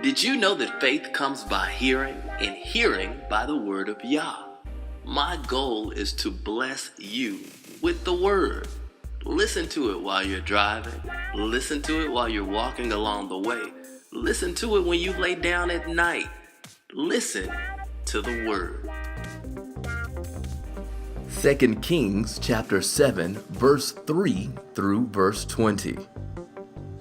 Did you know that faith comes by hearing, and hearing by the Word of Yah? My goal is to bless you with the Word. Listen to it while you're driving. Listen to it while you're walking along the way. Listen to it when you lay down at night. Listen to the Word. 2 Kings chapter 7, verse 3 through verse 20.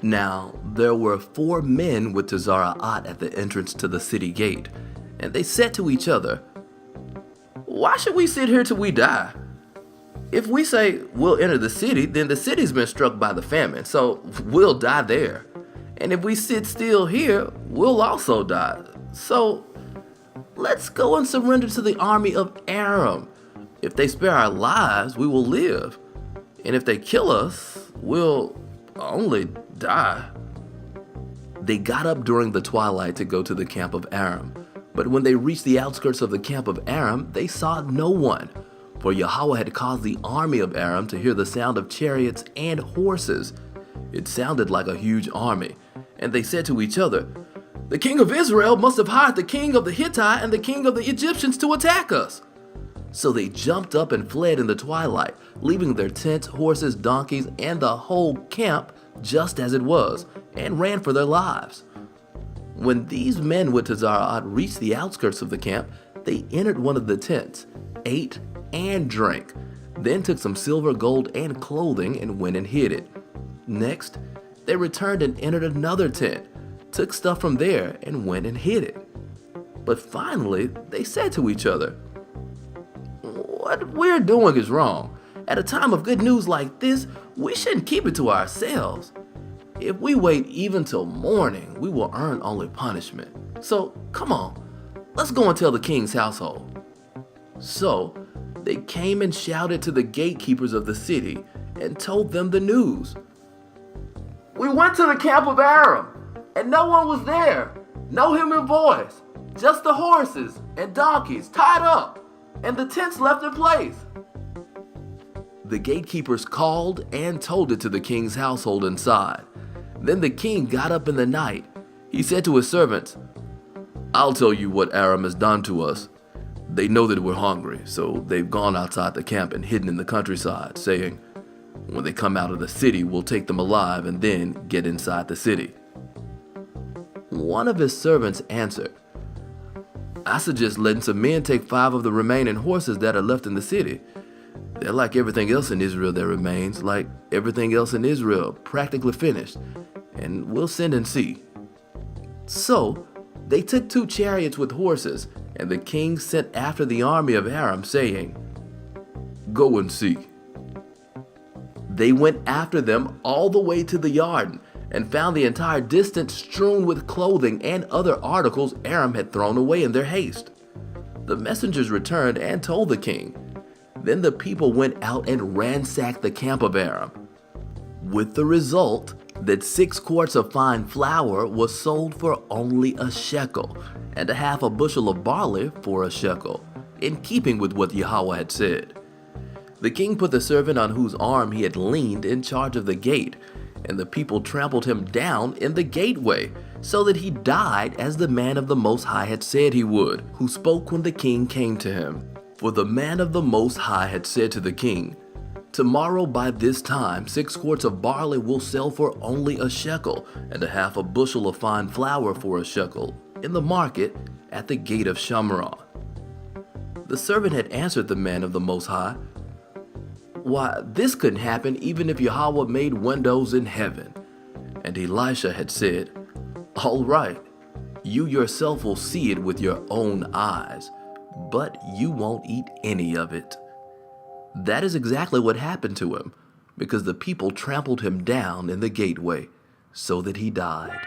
Now there were 4 men with Tazara'at at the entrance to the city gate, and they said to each other, "Why should we sit here till we die? If we say we'll enter the city, then the city's been struck by the famine, so we'll die there. And if we sit still here, we'll also die. So let's go and surrender to the army of Aram. If they spare our lives, we will live. And if they kill us, we'll only die." They got up during the twilight to go to the camp of Aram. But when they reached the outskirts of the camp of Aram, they saw no one. For Yahweh had caused the army of Aram to hear the sound of chariots and horses. It sounded like a huge army. And they said to each other, "The king of Israel must have hired the king of the Hittite and the king of the Egyptians to attack us." So they jumped up and fled in the twilight, leaving their tents, horses, donkeys, and the whole camp just as it was, and ran for their lives. When these men with Tazara'at reached the outskirts of the camp, they entered one of the tents, ate and drank, then took some silver, gold, and clothing and went and hid it. Next, they returned and entered another tent, took stuff from there and went and hid it. But finally, they said to each other, "What we're doing is wrong. At a time of good news like this, we shouldn't keep it to ourselves. If we wait even till morning, we will earn only punishment. So come on, let's go and tell the king's household." So they came and shouted to the gatekeepers of the city and told them the news. "We went to the camp of Aram, and no one was there. No human voice, just the horses and donkeys tied up, and the tents left in place." The gatekeepers called and told it to the king's household inside. Then the king got up in the night. He said to his servants, "I'll tell you what Aram has done to us. They know that we're hungry, so they've gone outside the camp and hidden in the countryside, saying, 'When they come out of the city, we'll take them alive and then get inside the city.'" One of his servants answered, "I suggest letting some men take 5 of the remaining horses that are left in the city. They're like everything else in Israel that remains, like everything else in Israel, practically finished, and we'll send and see." So they took 2 chariots with horses, and the king sent after the army of Aram, saying, "Go and see." They went after them all the way to the Jordan, and found the entire distance strewn with clothing and other articles Aram had thrown away in their haste. The messengers returned and told the king. Then the people went out and ransacked the camp of Aram, with the result that 6 quarts of fine flour was sold for only a shekel, and a half a bushel of barley for a shekel, in keeping with what Yahweh had said. The king put the servant on whose arm he had leaned in charge of the gate, and the people trampled him down in the gateway, so that he died as the man of the Most High had said he would, who spoke when the king came to him. For the man of the Most High had said to the king, "Tomorrow by this time 6 quarts of barley will sell for only a shekel, and a half a bushel of fine flour for a shekel, in the market at the gate of Shamron." The servant had answered the man of the Most High, "Why, this couldn't happen even if Yahweh made windows in heaven." And Elisha had said, "All right, you yourself will see it with your own eyes, but you won't eat any of it." That is exactly what happened to him, because the people trampled him down in the gateway, so that he died.